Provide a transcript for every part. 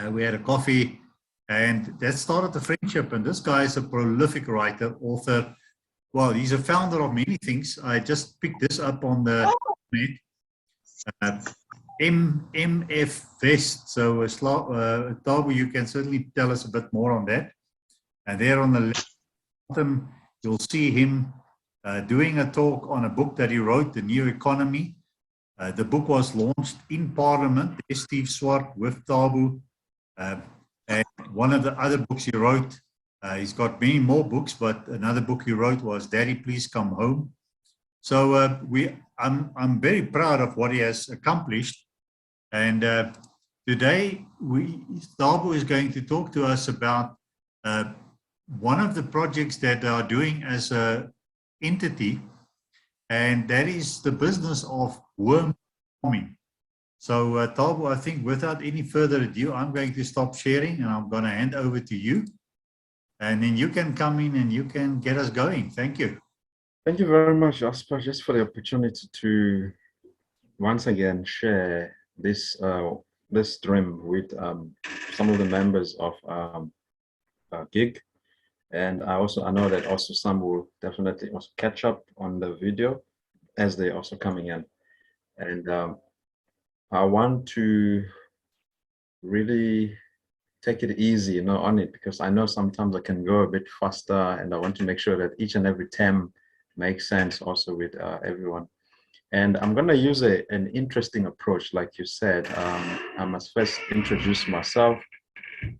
We had a coffee, and that started the friendship. And this guy is a prolific writer, author. Well, he's a founder of many things. I just picked this up on the net. MF West. So, Thabo, you can certainly tell us a bit more on that. And there on the bottom, you'll see him doing a talk on a book that he wrote, The New Economy. The book was launched in Parliament. There's Steve Swart with Thabo. And one of the other books he wrote, he's got many more books, but another book he wrote was Daddy, Please Come Home. So I'm very proud of what he has accomplished. And today, Thabo is going to talk to us about one of the projects that they are doing as an entity, and that is the business of worm farming. So, Thabo, I think without any further ado, I'm going to stop sharing and I'm going to hand over to you. And then you can come in and you can get us going. Thank you. Thank you very much, Jasper, just for the opportunity to once again share this stream with some of the members of GIG. And I know that also some will definitely also catch up on the video as they're also coming in. And I want to really take it easy, on it, because I know sometimes I can go a bit faster, and I want to make sure that each and every term makes sense also with everyone. And I'm going to use an interesting approach, like you said. I must first introduce myself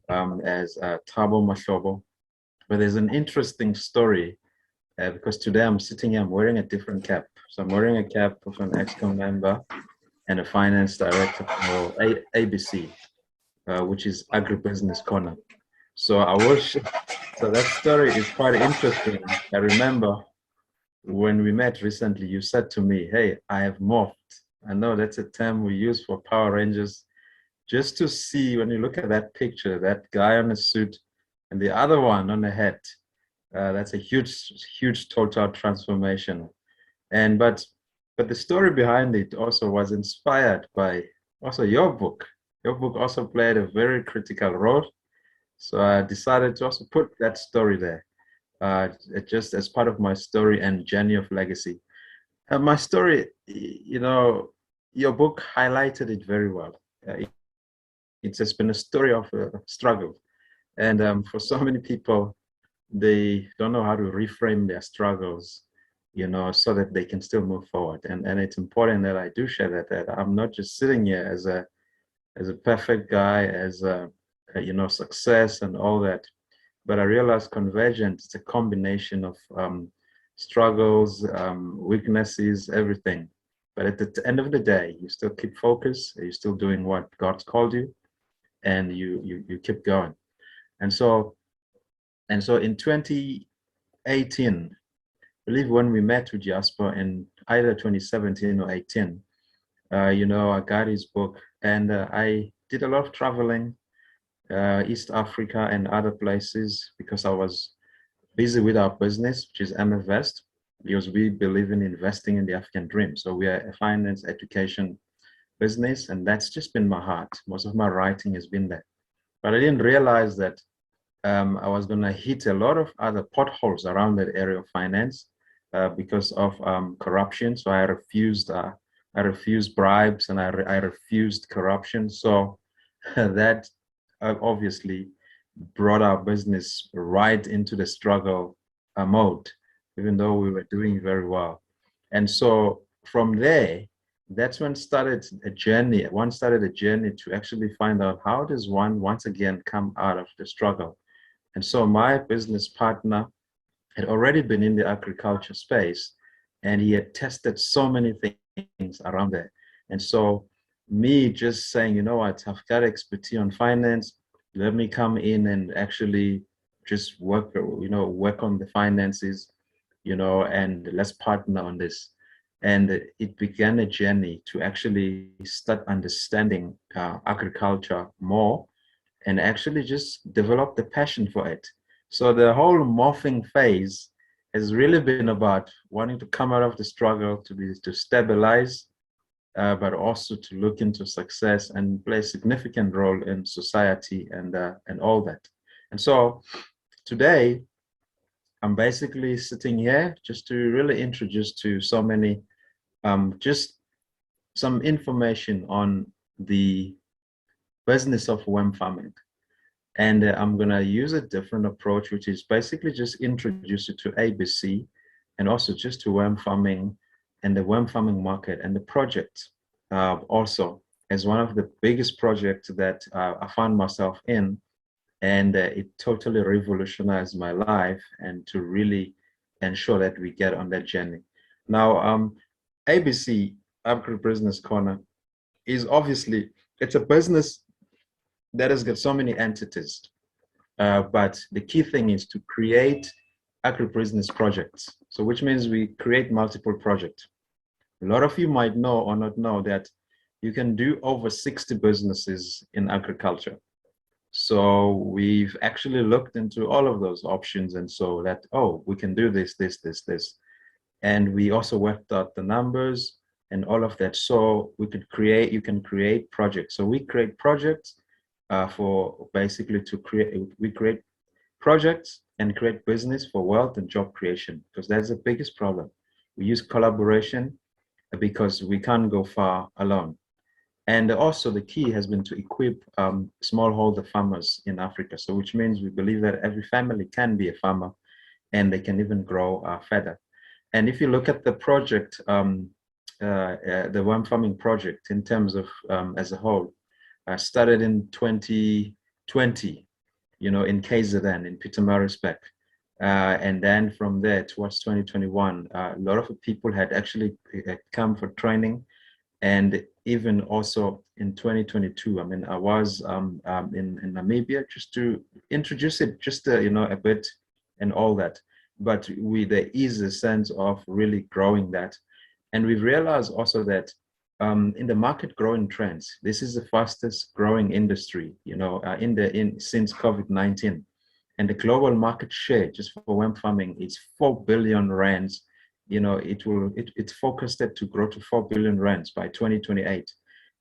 as Thabo Mahlobo. But there's an interesting story because today I'm sitting here, I'm wearing a different cap. So I'm wearing a cap of an ExCom member and a finance director for ABC, which is Agribusiness Corner. So that story is quite interesting. I remember when we met recently, you said to me, hey, I have morphed. I know that's a term we use for Power Rangers. Just to see, when you look at that picture, that guy on a suit and the other one on the head, that's a huge total transformation. But the story behind it also was inspired by also your book. Your book also played a very critical role. So I decided to also put that story there, just as part of my story and journey of legacy. My story, your book highlighted it very well. It's just been a story of struggle. And for so many people, they don't know how to reframe their struggles, so that they can still move forward. And it's important that I do share that I'm not just sitting here as a perfect guy, as success and all that, but I realize convergence is a combination of struggles, weaknesses, everything. But at the end of the day, you still keep focus, you're still doing what God's called you, and you keep going. And so in 2018, I believe when we met with Jasper in either 2017 or 18, I got his book, and I did a lot of traveling, East Africa and other places, because I was busy with our business, which is MF West, because we believe in investing in the African dream. So we are a finance education business, and that's just been my heart. Most of my writing has been there. But I didn't realize that I was going to hit a lot of other potholes around that area of finance because of corruption. So I refused bribes, and I refused corruption. So that obviously brought our business right into the struggle mode, even though we were doing very well. And so from there, that's when started a journey. One started a journey to actually find out, how does one once again come out of the struggle? And so my business partner had already been in the agriculture space, and he had tested so many things around there. And so me just saying, you know what, I've got expertise on finance, let me come in and actually just work on the finances, and let's partner on this. And it began a journey to actually start understanding agriculture more, and actually just develop the passion for it. So the whole morphing phase has really been about wanting to come out of the struggle, to stabilize, but also to look into success and play a significant role in society and all that. And so today, I'm basically sitting here just to really introduce to so many, just some information on the business of worm farming. And I'm going to use a different approach, which is basically just introduce you to ABC and also just to worm farming and the worm farming market and the project also as one of the biggest projects that I found myself in. And it totally revolutionized my life and to really ensure that we get on that journey. Now, ABC, Agribusiness Corner, is obviously, it's a business that has got so many entities. But the key thing is to create agribusiness projects. So which means we create multiple projects. A lot of you might know or not know that you can do over 60 businesses in agriculture. So we've actually looked into all of those options and so that, oh, we can do this, this, this, this. And we also worked out the numbers and all of that. So we could create, you can create projects. So we create projects for basically to create, we create projects and create business for wealth and job creation, because that's the biggest problem. We use collaboration because we can't go far alone. And also the key has been to equip smallholder farmers in Africa. So which means we believe that every family can be a farmer and they can even grow further. And if you look at the project, the worm farming project in terms of as a whole, started in 2020, you know, in KZN, in Pietermaritzburg. And then from there towards 2021, a lot of people had actually come for training. And even also in 2022, I mean, I was in Namibia just to introduce it, just you know, a bit and all that. But there is a sense of really growing that. And we've realized also that in the market growing trends, this is the fastest growing industry, you know, since COVID-19. And the global market share just for worm farming is 4 billion rands. You know, it's forecasted to grow to 4 billion rands by 2028.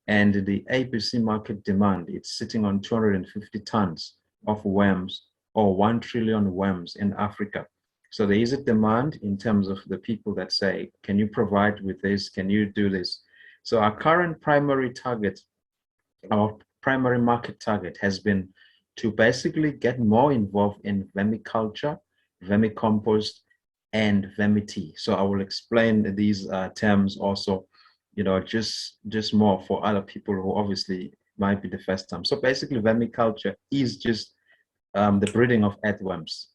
And the ABC market demand, it's sitting on 250 tons of worms or 1 trillion worms in Africa. So there is a demand in terms of the people that say, can you provide with this? Can you do this? So our current primary target, our primary market target has been to basically get more involved in vermiculture, vermicompost, and vermi-tea. So I will explain these terms also, you know, just more for other people who obviously might be the first time. So basically vermiculture is just the breeding of earthworms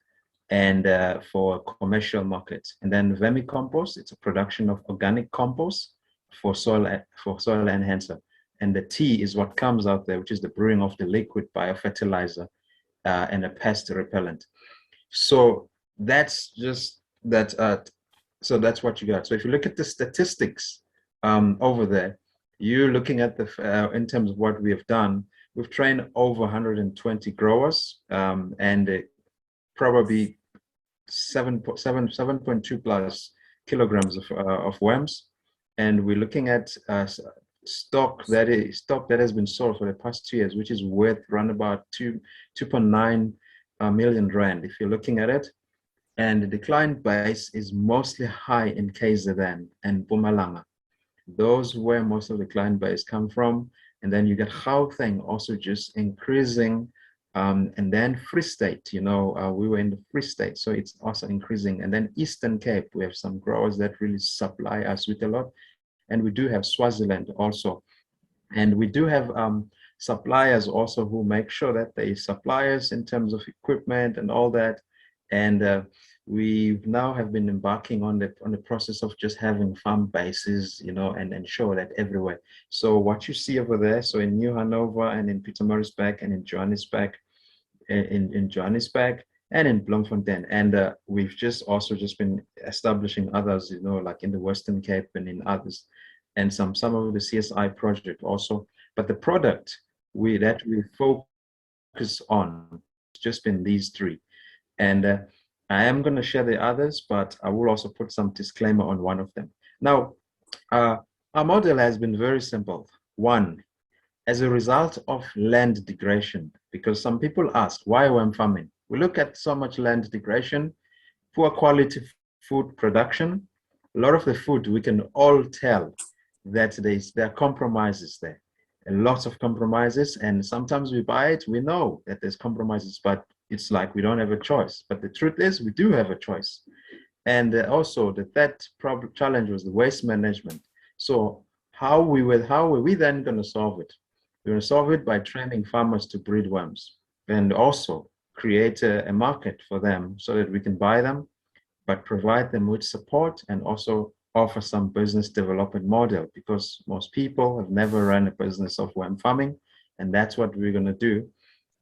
and for commercial markets. And then vermicompost, it's a production of organic compost for soil enhancer. And the tea is what comes out there, which is the brewing of the liquid biofertilizer and a pest repellent. So that's just that. So that's what you got. So if you look at the statistics over there, you're looking at the in terms of what we have done. We've trained over 120 growers and probably 7.2 plus kilograms of worms, and we're looking at stock that has been sold for the past 2 years, which is worth around about 2.9 million rand if you're looking at it. And the client base is mostly high in KZN and Mpumalanga. Those where most of the client base come from. And then you get Gauteng also just increasing. And then Free State, you know, we were in the Free State, so it's also increasing. And then Eastern Cape, we have some growers that really supply us with a lot. And we do have Swaziland also. And we do have suppliers also who make sure that they supply us in terms of equipment and all that. And we now have been embarking on the process of just having farm bases, you know, and ensure that everywhere. So what you see over there, so in New Hanover and in Pietermaritzburg and in Johannesburg, in Johannesburg and in Bloemfontein, and we've also been establishing others, you know, like in the Western Cape and in others, and some of the CSI project also. But the product that we focus on has just been these three, and I am going to share the others, but I will also put some disclaimer on one of them. Now, Our model has been very simple. One, as a result of land degradation, because some people ask, why worm farming? We look at so much land degradation, poor quality food production. A lot of the food, we can all tell that there are compromises there, and lots of compromises. And sometimes we buy it, we know that there's compromises, but it's like we don't have a choice. But the truth is, we do have a choice. And also the third challenge was the waste management. So how were we then going to solve it? We're going to solve it by training farmers to breed worms and also create a market for them so that we can buy them, but provide them with support and also offer some business development model, because most people have never run a business of worm farming, and that's what we're going to do.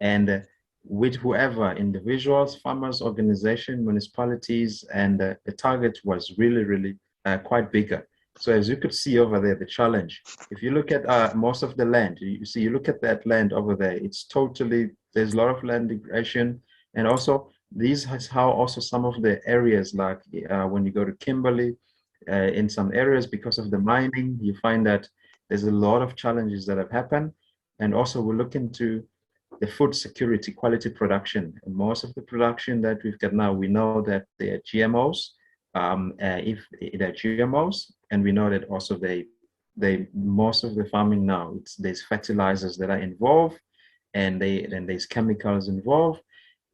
And with whoever, individuals, farmers, organization, municipalities, and the target was really quite bigger. So as you could see over there, the challenge, if you look at most of the land, you look at that land over there, it's totally, there's a lot of land degradation. And also these is how also some of the areas, like when you go to Kimberley, in some areas, because of the mining, you find that there's a lot of challenges that have happened. And also we look into the food security, quality production. And most of the production that we've got now, we know that they are GMOs. If they're GMOs, and we know that also most of the farming now, there's fertilizers that are involved, and there's chemicals involved,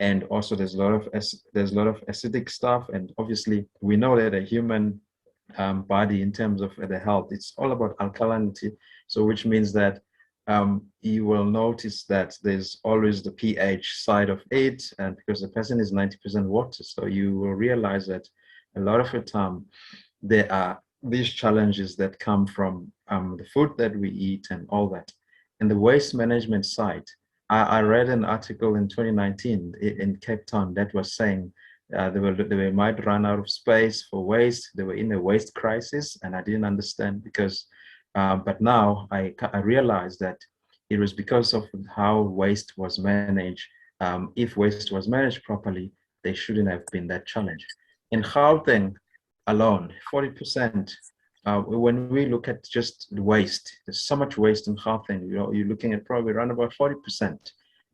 and also there's a lot of acidic stuff. And obviously we know that a human body, in terms of the health, it's all about alkalinity. So which means that you will notice that there's always the pH side of it, and because the person is 90% water, so you will realize that a lot of the time there are these challenges that come from the food that we eat and all that. And the waste management side, I read an article in 2019 in Cape Town that was saying they might run out of space for waste. They were in a waste crisis, and I didn't understand because, but now I realized that it was because of how waste was managed. If waste was managed properly, they shouldn't have been that challenge. In Gauteng alone, 40%. When we look at just the waste, there's so much waste in Gauteng. You're looking at probably around about 40%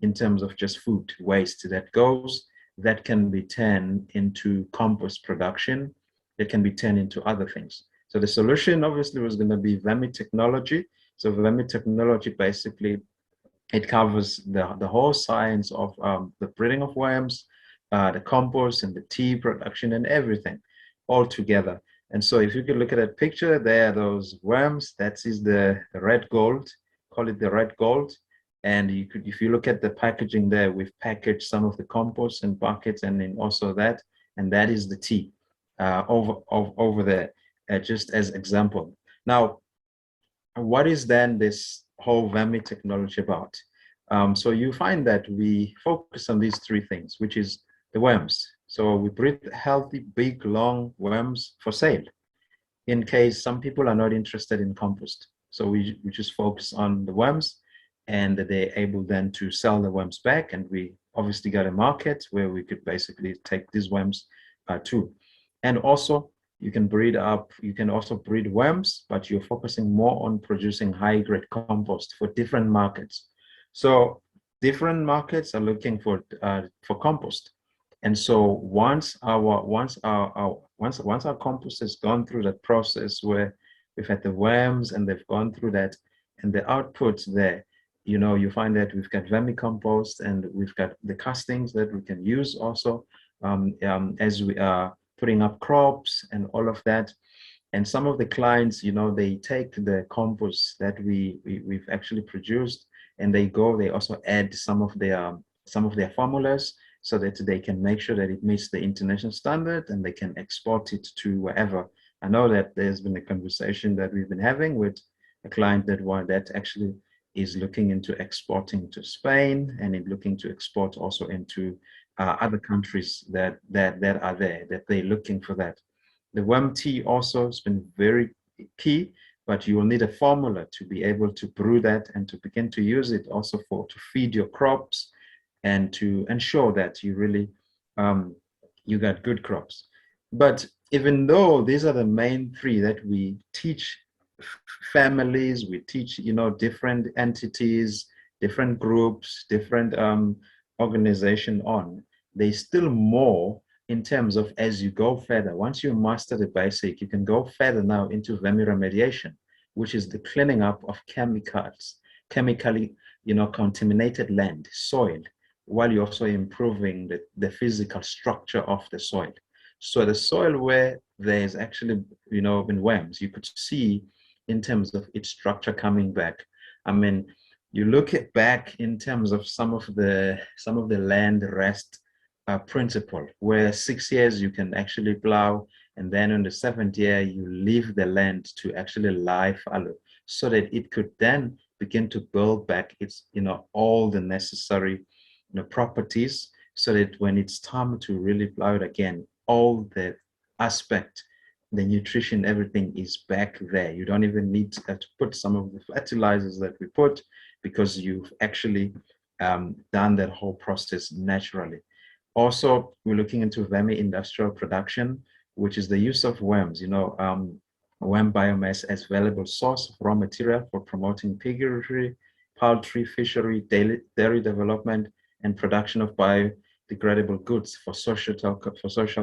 in terms of just food waste that can be turned into compost production. It can be turned into other things. So the solution obviously was going to be Vermitechnology. So Vermitechnology basically, it covers the whole science of the breeding of worms, the compost and the tea production and everything all together. And so if you could look at that picture, there are those worms. That is the red gold, call it the red gold. And you could, if you look at the packaging there, we've packaged some of the compost in buckets, and then also that, and that is the tea over there, just as example. Now, what is then this whole Vermitechnology about? So you find that we focus on these three things, which is the worms. So we breed healthy, big, long worms for sale, in case some people are not interested in compost. So we just focus on the worms, and they're able then to sell the worms back. And we obviously got a market where we could basically take these worms too. And also you can also breed worms, but you're focusing more on producing high grade compost for different markets. So different markets are looking for compost. And so once our compost has gone through that process where we've had the worms and they've gone through that, and the output there, you find that we've got vermicompost, and we've got the castings that we can use also as we are putting up crops and all of that. And some of the clients, they take the compost that we've actually produced, and they also add some of their formulas, so that they can make sure that it meets the international standard, and they can export it to wherever. I know that there's been a conversation that we've been having with a client that actually is looking into exporting to Spain, and in looking to export also into other countries that are there, that they're looking for that. The worm tea also has been very key, but you will need a formula to be able to brew that and to begin to use it also to feed your crops, and to ensure that you really you got good crops. But even though these are the main three that we teach families, we teach, different entities, different groups, different organization on. There's still more in terms of as you go further. Once you master the basic, you can go further now into vermi remediation, which is the cleaning up of chemically, contaminated land, soil, while you're also improving the physical structure of the soil. So the soil where there's actually, been worms, you could see in terms of its structure coming back. I mean, you look at back in terms of some of the land rest principle, where 6 years you can actually plow, and then in the 7th year you leave the land to actually lie fallow, so that it could then begin to build back its, all the necessary, properties, so that when it's time to really plow it again, all the aspect, the nutrition, everything is back there. You don't even need to put some of the fertilizers that we put, because you've actually done that whole process naturally. Also, we're looking into vermi industrial production, which is the use of worms, worm biomass as valuable source of raw material for promoting piggery, poultry, fishery, dairy development, and production of biodegradable goods for social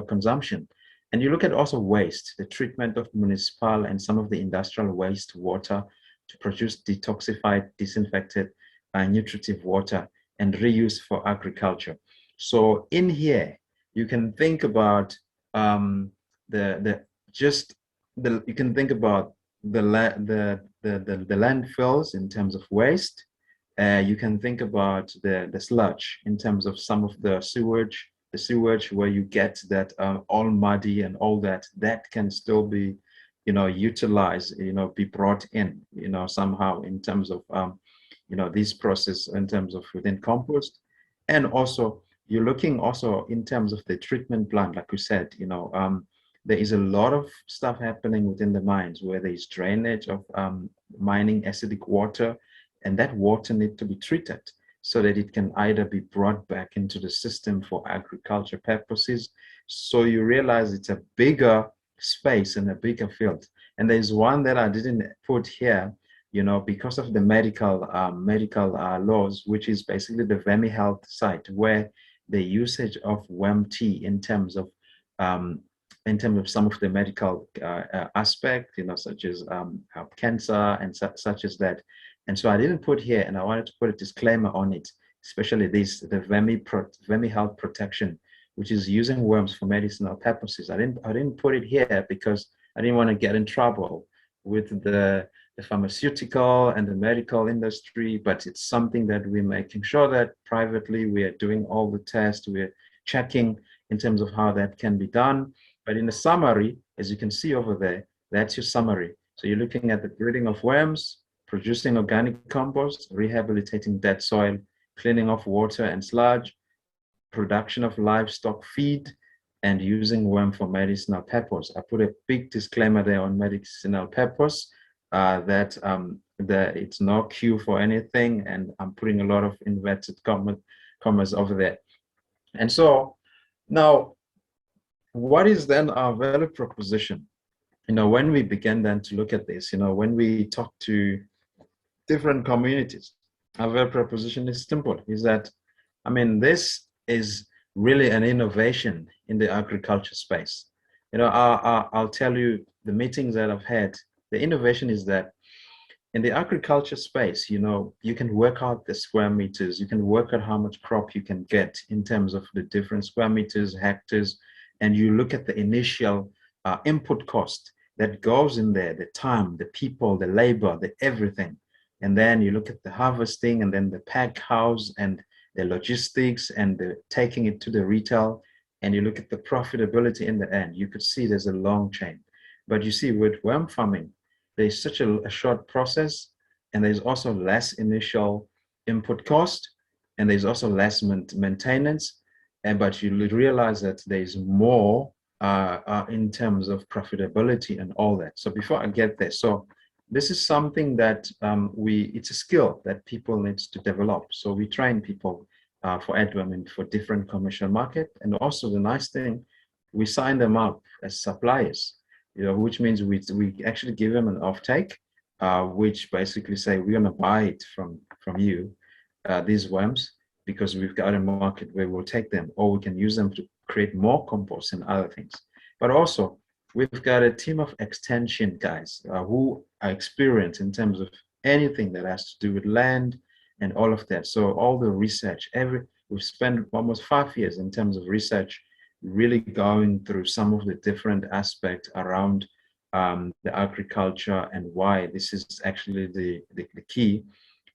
consumption. And you look at also waste, the treatment of municipal and some of the industrial waste water to produce detoxified, disinfected, nutritive water, and reuse for agriculture. So in here, you can think about you can think about the landfills in terms of waste. You can think about the sludge in terms of some of the sewage where you get that all muddy and all that can still be, utilized, be brought in, somehow in terms of, this process in terms of within compost. And also you're looking also in terms of the treatment plant, like we said, there is a lot of stuff happening within the mines where there is drainage of mining acidic water, and that water needs to be treated so that it can either be brought back into the system for agriculture purposes. So you realize it's a bigger space and a bigger field. And there's one that I didn't put here, because of the medical laws, which is basically the vermi health site, where the usage of worm tea in terms of some of the medical aspect, such as cancer and such as that. And so I didn't put here, and I wanted to put a disclaimer on it, especially the vermi health protection, which is using worms for medicinal purposes. I didn't put it here because I didn't want to get in trouble with the pharmaceutical and the medical industry, but it's something that we're making sure that privately we are doing all the tests, we're checking in terms of how that can be done. But in the summary, as you can see over there, that's your summary. So you're looking at the breeding of worms, producing organic compost, rehabilitating dead soil, cleaning of water and sludge, production of livestock feed, and using worm for medicinal purpose. I put a big disclaimer there on medicinal purpose, that it's no cue for anything, and I'm putting a lot of inverted commas over there. And so now, what is then our value proposition? When we began then to look at this, when we talk to different communities, our value proposition is simple, is that, this is really an innovation in the agriculture space. I'll tell you the meetings that I've had, the innovation is that in the agriculture space, you can work out the square meters, you can work out how much crop you can get in terms of the different square meters, hectares, and you look at the initial input cost that goes in there, the time, the people, the labor, the everything. And then you look at the harvesting, and then the pack house and the logistics and the taking it to the retail, and you look at the profitability in the end. You could see there's a long chain. But you see with worm farming, there's such a short process, and there's also less initial input cost, and there's also less maintenance. But you realize that there's more in terms of profitability and all that. So before I get there, so this is something that it's a skill that people need to develop. So we train people for Edwin for different commercial market. And also the nice thing, we sign them up as suppliers. which means we actually give them an offtake, which basically say we're going to buy it from you, these worms, because we've got a market where we'll take them, or we can use them to create more compost and other things. But also, we've got a team of extension guys who are experienced in terms of anything that has to do with land and all of that. So all the research, we've spent almost 5 years in terms of research, really going through some of the different aspects around the agriculture and why this is actually the key.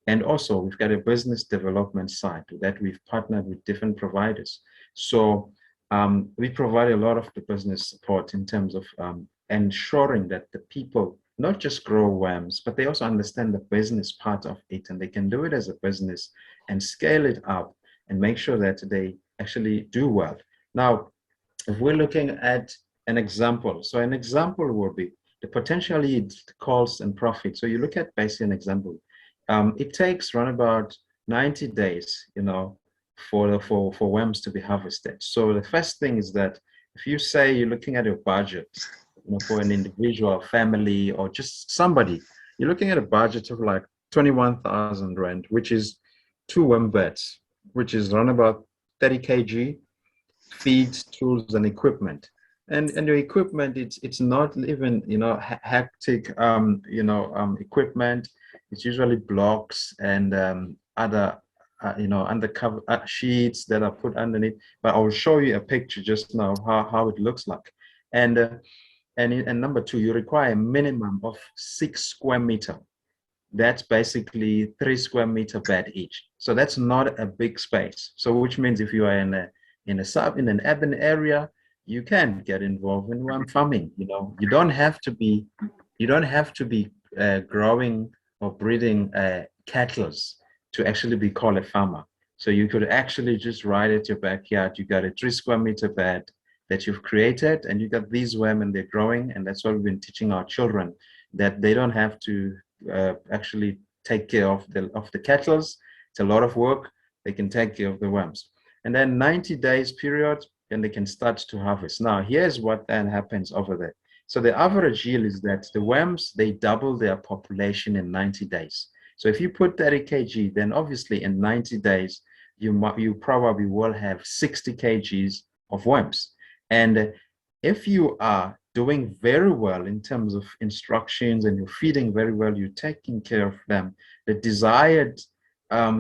And also, we've got a business development side that we've partnered with different providers. So we provide a lot of the business support in terms of ensuring that the people not just grow worms, but they also understand the business part of it, and they can do it as a business and scale it up and make sure that they actually do well. Now, if we're looking at an example, so an example will be the potential yield, costs, and profit. So you look at basically an example. It takes around about 90 days, for worms to be harvested. So the first thing is that if you say you're looking at a budget, for an individual, family, or just somebody, you're looking at a budget of like 21,000 rand, which is 2 worm beds, which is around about 30 kg, feeds, tools, and equipment. And your equipment, it's not even hectic equipment. It's usually blocks and other undercover sheets that are put underneath. But I'll show you a picture just now how it looks like. And number 2, you require a minimum of 6 square meter. That's basically 3 square meter bed each. So that's not a big space. So which means if you are in an urban area, you can get involved in worm farming. You don't have to be growing or breeding cattle to actually be called a farmer. So you could actually just right at your backyard. You got a 3 square meter bed that you've created, and you got these worms and they're growing. And that's what we've been teaching our children, that they don't have to actually take care of the cattle. It's a lot of work. They can take care of the worms. And then 90 days period, and they can start to harvest. Now, here's what then happens over there. So the average yield is that the worms, they double their population in 90 days. So if you put 30 kg, then obviously in 90 days, you probably will have 60 kgs of worms. And if you are doing very well in terms of instructions and you're feeding very well, you're taking care of them, the desired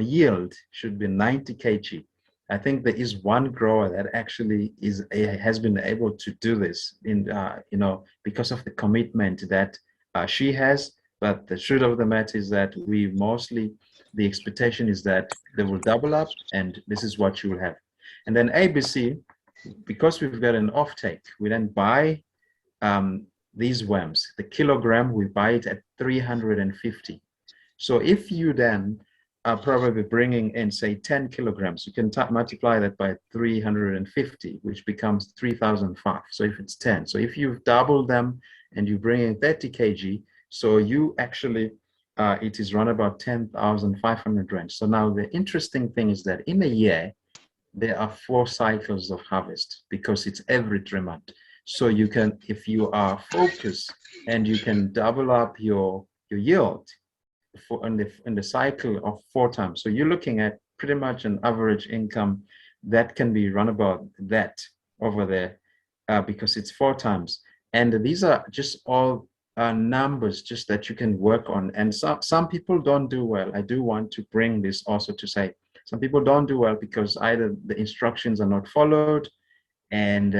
yield should be 90 kg. I think there is one grower that actually has been able to do this because of the commitment that she has. But the truth of the matter is that the expectation is that they will double up, and this is what you will have. And then ABC, because we've got an offtake, we then buy these worms. The kilogram, we buy it at 350. So if you then are probably bringing in, say, 10 kilograms, you can multiply that by 350, which becomes 3,005. So if it's 10, so if you've doubled them and you bring in 30 kg, so you actually, it is around about 10,500 rand. So now the interesting thing is that in a year, there are 4 cycles of harvest because it's every 3 months. So you can, if you are focused and you can double up your yield in the cycle of 4 times. So you're looking at pretty much an average income that can be run about that over there because it's 4 times. And these are just all numbers just that you can work on. And some people don't do well. I do want to bring this also to say, some people don't do well because either the instructions are not followed, and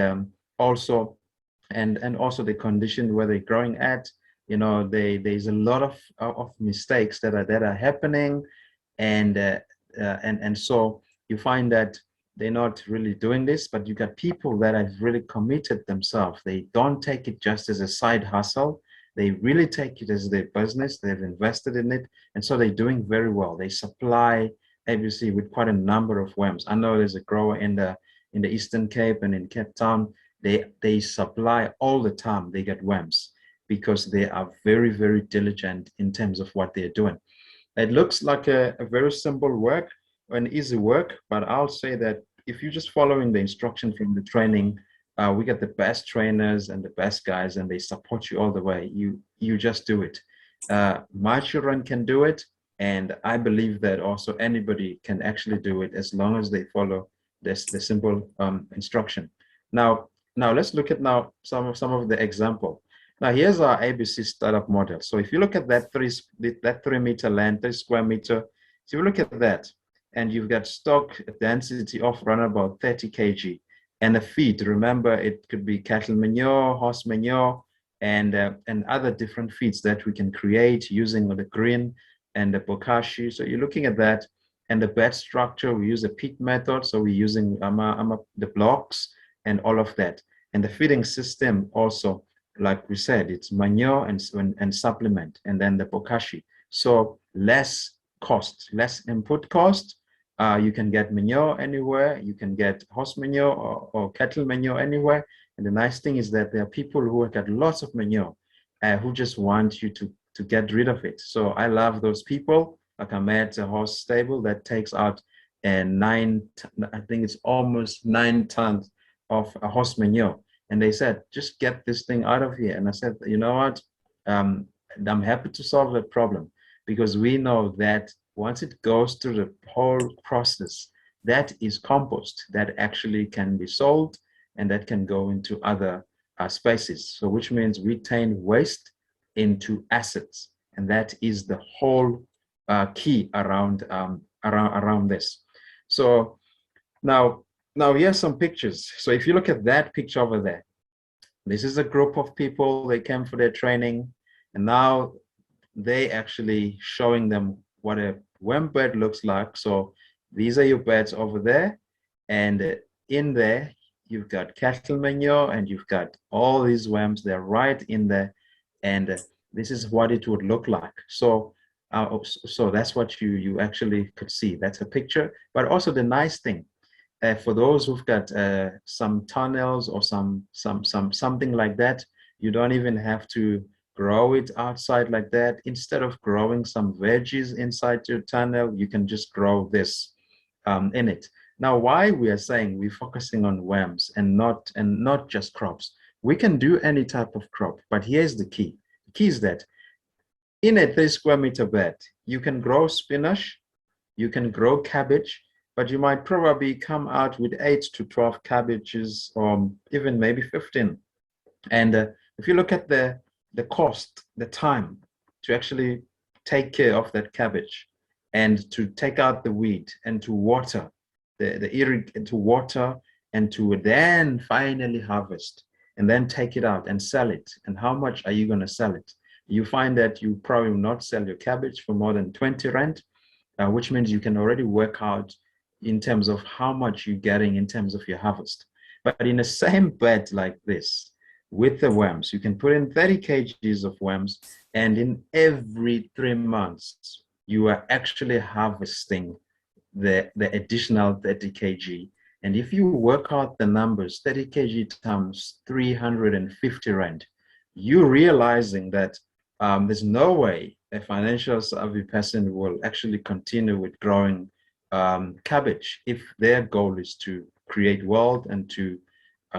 also the condition where they're growing at. There's a lot of mistakes that are happening, and so you find that they're not really doing this. But you got people that have really committed themselves. They don't take it just as a side hustle. They really take it as their business. They've invested in it, and so they're doing very well. They supply ABC with quite a number of worms. I know there's a grower in the Eastern Cape and in Cape Town. They supply all the time. They get worms because they are very, very diligent in terms of what they're doing. It looks like a very simple work, an easy work, but I'll say that if you're just following the instruction from the training, we get the best trainers and the best guys, and they support you all the way. You just do it. My children can do it, and I believe that also anybody can actually do it as long as they follow the simple instruction. Now, let's look at now some of the example. Now here's our ABC startup model. So if you look at that 3 meter land, 3 square meter, so you look at that, and you've got stock density of around about 30 kg, and a feed. Remember, it could be cattle manure, horse manure, and other different feeds that we can create using the green and the bokashi. So you're looking at that, and the bed structure. We use a peat method, so we're using the blocks and all of that. And the feeding system also, like we said, it's manure and supplement, and then the bokashi. So less cost, less input cost. You can get manure anywhere. You can get horse manure or cattle manure anywhere. And the nice thing is that there are people who have got lots of manure who just want you to get rid of it. So I love those people. Like I'm at a horse stable that takes out I think it's almost 9 tons of a horse manure. And they said, just get this thing out of here. And I said, you know what? I'm happy to solve that problem, because we know that once it goes through the whole process, that is compost that actually can be sold, and that can go into other spaces. So which means we turn waste into assets. And that is the whole key around this. So now here's some pictures. So if you look at that picture over there, this is a group of people. They came for their training, and now they actually showing them what a worm bed looks like. So these are your beds over there, and in there you've got cattle manure, and you've got all these worms. They're right in there, and this is what it would look like. So so that's what you actually could see. That's a picture. But also the nice thing, for those who've got some tunnels or something like that, you don't even have to grow it outside like that. Instead of growing some veggies inside your tunnel, you can just grow this in it. Now, why we are saying we're focusing on worms and not just crops. We can do any type of crop, but here's the key. The key is that in a 3 square meter bed, you can grow spinach, you can grow cabbage, but you might probably come out with 8 to 12 cabbages, or even maybe 15. And if you look at the cost, the time to actually take care of that cabbage, and to take out the weed, and to water and to then finally harvest, and then take it out and sell it. And how much are you going to sell it? You find that you probably will not sell your cabbage for more than 20 rand, which means you can already work out in terms of how much you're getting in terms of your harvest. But in the same bed like this, with the worms, you can put in 30 kgs of worms, and in every 3 months, you are actually harvesting the additional 30 kg. And if you work out the numbers, 30 kg times 350 rand, you're realizing that there's no way a financial savvy person will actually continue with growing cabbage if their goal is to create wealth and to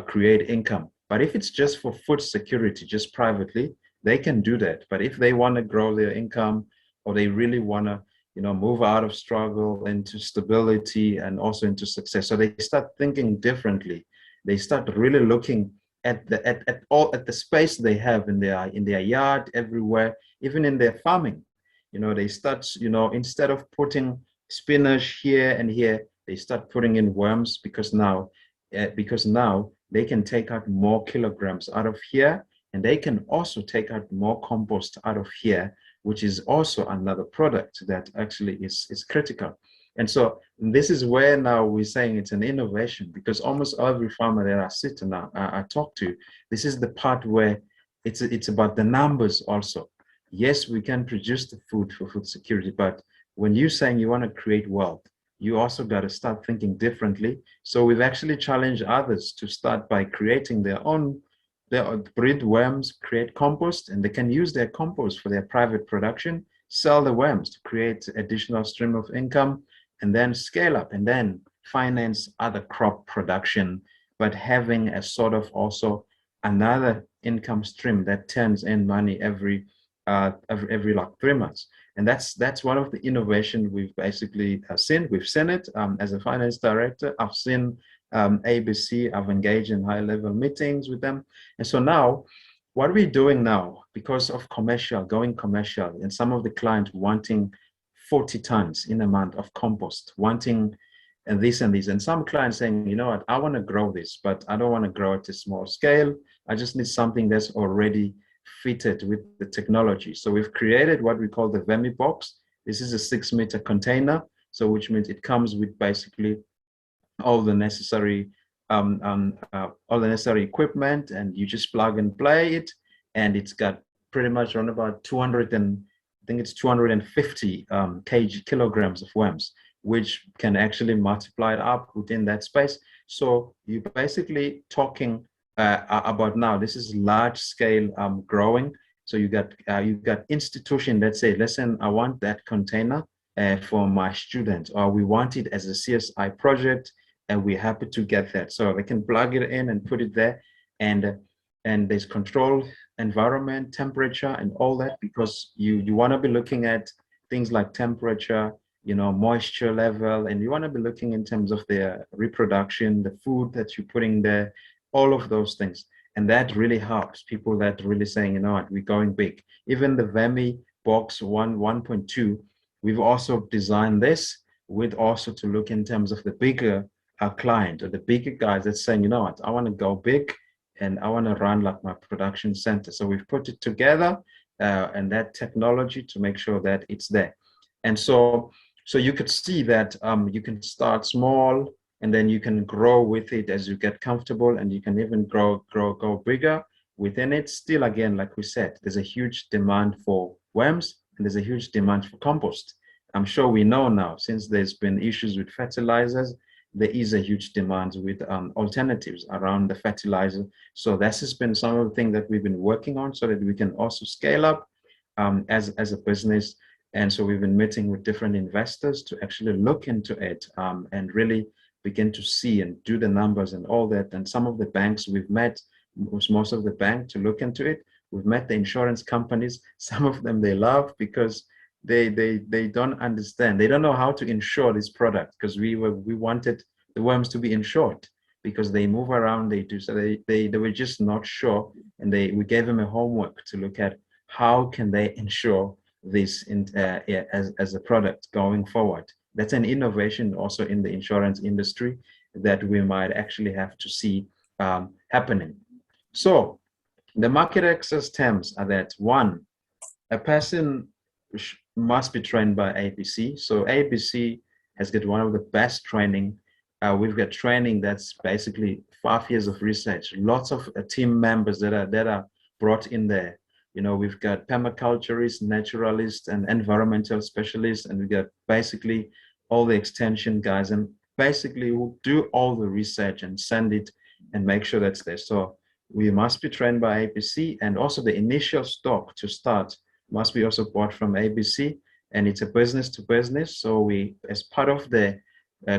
create income. But if it's just for food security, just privately, they can do that. But if they want to grow their income, or they really want to, move out of struggle into stability and also into success, so they start thinking differently. They start really looking at the space they have in their yard, everywhere, even in their farming. They start, instead of putting spinach here and here, they start putting in worms, because now they can take out more kilograms out of here, and they can also take out more compost out of here, which is also another product that actually is critical. And so this is where now we're saying it's an innovation, because almost every farmer that I sit and I talk to, this is the part where it's about the numbers also. Yes, we can produce the food for food security, but when you're saying you want to create wealth, you also got to start thinking differently. So we've actually challenged others to start by creating their breed worms, create compost, and they can use their compost for their private production, sell the worms to create additional stream of income, and then scale up and then finance other crop production but having a sort of also another income stream that turns in money every like 3 months. And that's one of the innovation we've basically seen. We've seen it as a finance director. I've seen ABC. I've engaged in high-level meetings with them. And so now, what we're doing now, because of going commercial, and some of the clients wanting 40 tons in a month of compost, wanting and this and this, and some clients saying, you know what, I want to grow this, but I don't want to grow at a small scale. I just need something that's already fitted with the technology. So we've created what we call the Vermi box. This is a 6-meter container, so which means it comes with basically all the necessary equipment, and you just plug and play it, and it's got pretty much around about 200 and I think it's 250 kilograms of worms, which can actually multiply it up within that space. So you're basically talking about now, this is large scale growing. So you got institution that say, listen, I want that container for my student, or we want it as a CSI project, and we're happy to get that. So they can plug it in and put it there, and there's controlled environment, temperature, and all that, because you want to be looking at things like temperature, moisture level, and you want to be looking in terms of their reproduction, the food that you're putting there, all of those things. And that really helps people that really saying, you know what, we're going big. Even the Vermi box 1.2, we've also designed this with also to look in terms of the bigger client, or the bigger guys that's saying, you know what, I want to go big and I want to run like my production center. So we've put it together and that technology to make sure that it's there. And so you could see that you can start small, and then you can grow with it as you get comfortable, and you can even go bigger within it. Still, again, like we said, there's a huge demand for worms, and there's a huge demand for compost. I'm sure we know now, since there's been issues with fertilizers, there is a huge demand with alternatives around the fertilizer. So this has been some of the things that we've been working on, so that we can also scale up as a business. And so we've been meeting with different investors to actually look into it and really begin to see and do the numbers and all that. And some of the banks we've met, most of the bank to look into it. We've met the insurance companies. Some of them they love, because they don't understand. They don't know how to insure this product, because we wanted the worms to be insured, because they move around, they do. So they were just not sure, and we gave them a homework to look at how can they insure this as a product going forward. That's an innovation also in the insurance industry that we might actually have to see happening. So the market access terms are that, one, a person must be trained by ABC. So ABC has got one of the best training. We've got training that's basically 5 years of research, lots of team members that are brought in there. We've got permaculturists, naturalists, and environmental specialists, and we've got basically all the extension guys, and basically we'll do all the research and send it and make sure that's there. So we must be trained by ABC, and also the initial stock to start must be also bought from ABC, and it's a business to business. So we, as part of the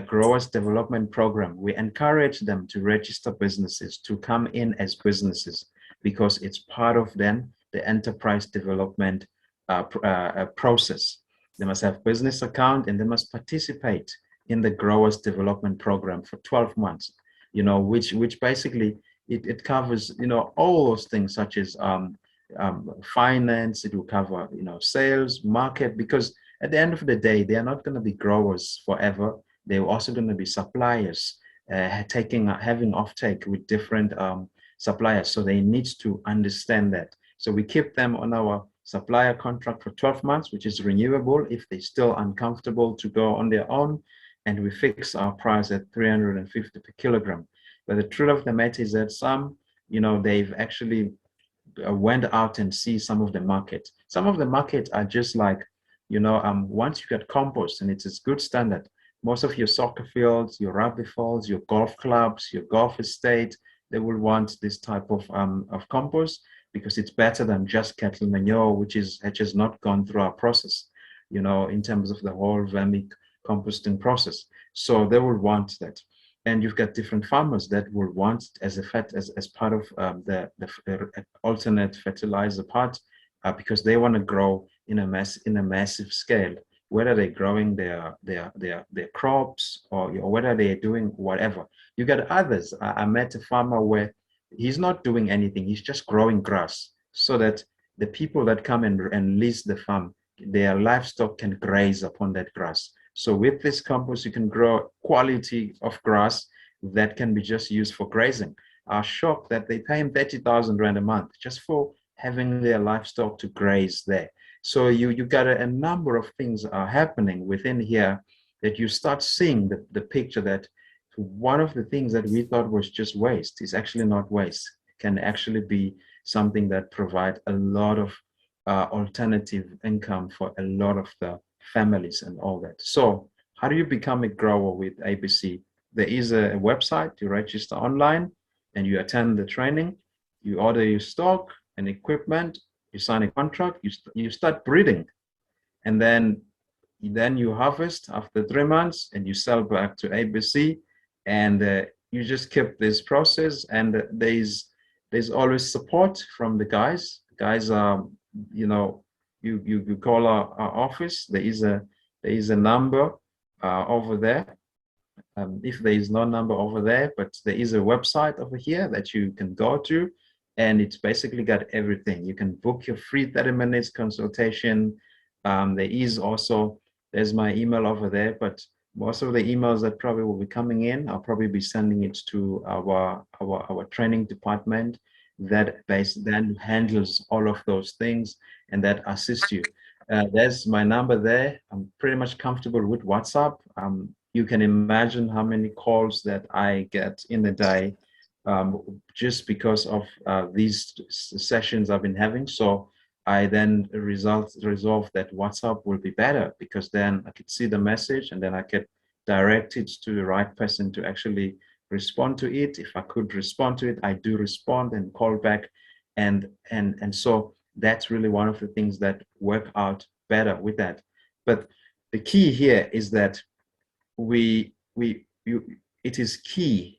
growers development program, we encourage them to register businesses, to come in as businesses, because it's part of then the enterprise development process. They must have business account, and they must participate in the growers development program for 12 months, which basically it covers, all those things, such as finance. It will cover, sales, market, because at the end of the day, they are not going to be growers forever. They're also going to be suppliers, having offtake with different suppliers. So they need to understand that. So we keep them on our supplier contract for 12 months, which is renewable if they're still uncomfortable to go on their own. And we fix our price at 350 per kilogram. But the truth of the matter is that some, they've actually went out and see some of the market. Some of the market are just like, once you get compost and it's a good standard, most of your soccer fields, your rugby fields, your golf clubs, your golf estate, they will want this type of compost, because it's better than just cattle manure, which has not gone through our process, in terms of the whole vermic composting process. So they will want that. and you've got different farmers that will want it as part of the alternate fertilizer part, because they want to grow in a massive scale, whether they're growing their crops, or whether they're doing whatever. You got others. I met a farmer where he's not doing anything, he's just growing grass, so that the people that come and lease the farm, their livestock can graze upon that grass. So with this compost, you can grow quality of grass that can be just used for grazing. I was shocked that they pay him 30,000 Rand a month just for having their livestock to graze there. So you got a number of things are happening within here, that you start seeing the picture that one of the things that we thought was just waste is actually not waste. It can actually be something that provides a lot of alternative income for a lot of the families and all that. So how do you become a grower with ABC? There is a website, you register online and you attend the training, you order your stock and equipment, you sign a contract, you start breeding, and then you harvest after 3 months and you sell back to ABC, and you just keep this process. And there's always support from the guys. Guys are, you call our office. There is a number over there. If there is no number over there, but there is a website over here that you can go to, and it's basically got everything. You can book your free 30 minutes consultation. There's my email over there, but most of the emails that probably will be coming in, I'll probably be sending it to our training department that then handles all of those things and that assists you. There's my number there. I'm pretty much comfortable with WhatsApp. You can imagine how many calls that I get in a day, just because of these sessions I've been having. So I then resolve that WhatsApp will be better, because then I could see the message and then I could direct it to the right person to actually respond to it. If I could respond to it, I do respond and call back. And so that's really one of the things that work out better with that. But the key here is that it is key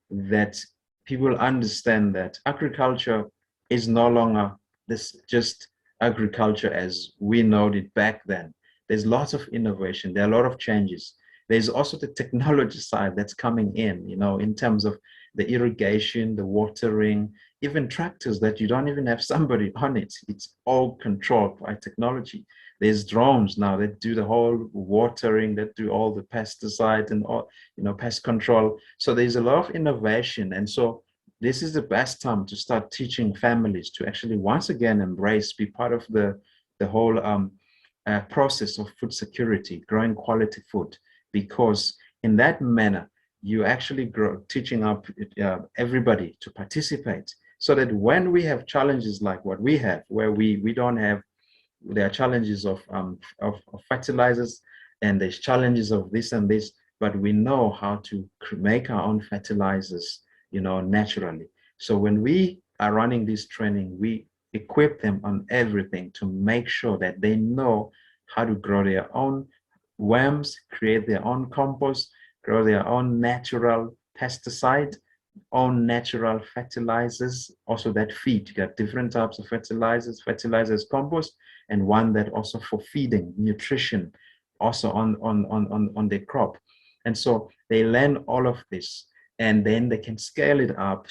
that people understand that agriculture is no longer this just agriculture as we know it back then. There's lots of innovation. There are a lot of changes. There's also the technology side that's coming in, in terms of the irrigation, the watering, even tractors that you don't even have somebody on it. It's all controlled by technology. There's drones now that do the whole watering, that do all the pesticide and all, pest control. So there's a lot of innovation. And so this is the best time to start teaching families to actually once again embrace, be part of the whole process of food security, growing quality food, because in that manner, you actually teaching up everybody to participate, so that when we have challenges like what we have, where we don't have, there are challenges of fertilizers, and there's challenges of this and this, but we know how to make our own fertilizers, naturally. So when we are running this training, we equip them on everything to make sure that they know how to grow their own worms, create their own compost, grow their own natural pesticide, own natural fertilizers, also that feed. You got different types of fertilizers, compost, and one that also for feeding, nutrition, also on their crop. And so they learn all of this, and then they can scale it up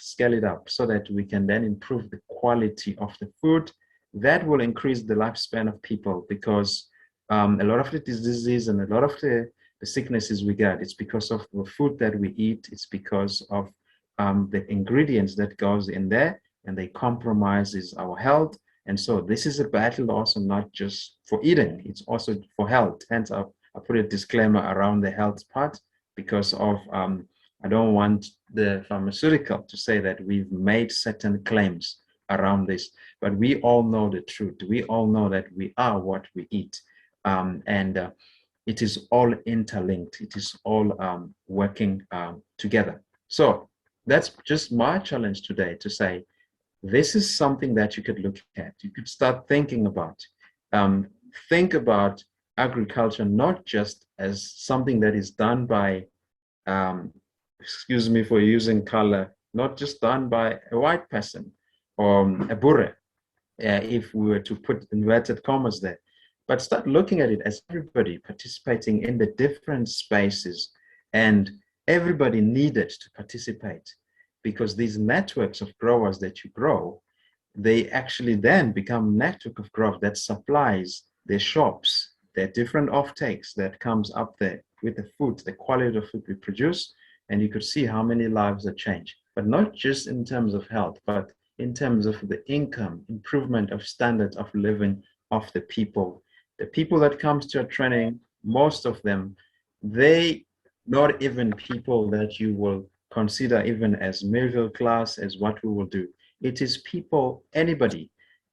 so that we can then improve the quality of the food. That will increase the lifespan of people, because a lot of the diseases and a lot of the sicknesses we get, it's because of the food that we eat. It's because of the ingredients that goes in there, and they compromises our health. And so this is a battle also not just for eating, it's also for health. Hence, I put a disclaimer around the health part, because of I don't want the pharmaceutical to say that we've made certain claims around this, but we all know the truth. We all know that we are what we eat, and it is all interlinked. It is all working together. So that's just my challenge today, to say, this is something that you could look at. You could start thinking about. Think about agriculture not just as something that is done by excuse me for using color, not just done by a white person or a Bure, if we were to put inverted commas there, but start looking at it as everybody participating in the different spaces, and everybody needed to participate, because these networks of growers that you grow, they actually then become network of growth that supplies their shops, their different offtakes that comes up there with the food, the quality of food we produce, and you could see how many lives are changed. But not just in terms of health, but in terms of the income, improvement of standard of living of the people. The people that comes to a training, most of them, they not even people that you will consider even as middle class as what we will do. It is people, anybody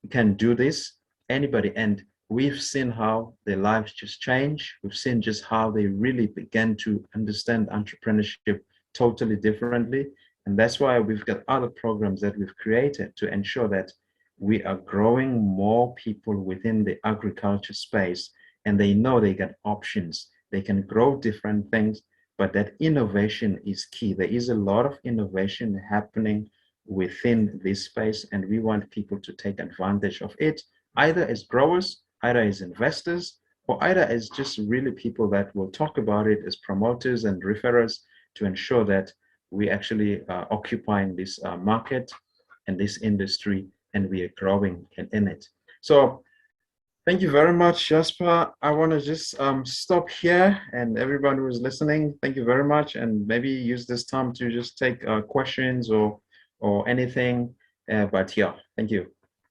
can do this, anybody. And we've seen how their lives just change. We've seen just how they really began to understand entrepreneurship totally differently. And that's why we've got other programs that we've created to ensure that we are growing more people within the agriculture space, and they know they get options. They can grow different things, but that innovation is key. There is a lot of innovation happening within this space, and we want people to take advantage of it, either as growers, either as investors, or either as just really people that will talk about it as promoters and referrers, to ensure that we actually are occupying this market and this industry, and we are growing in it. So thank you very much, Jasper. I want to just stop here, and everyone who is listening, thank you very much, and maybe use this time to just take questions or anything. But yeah, thank you.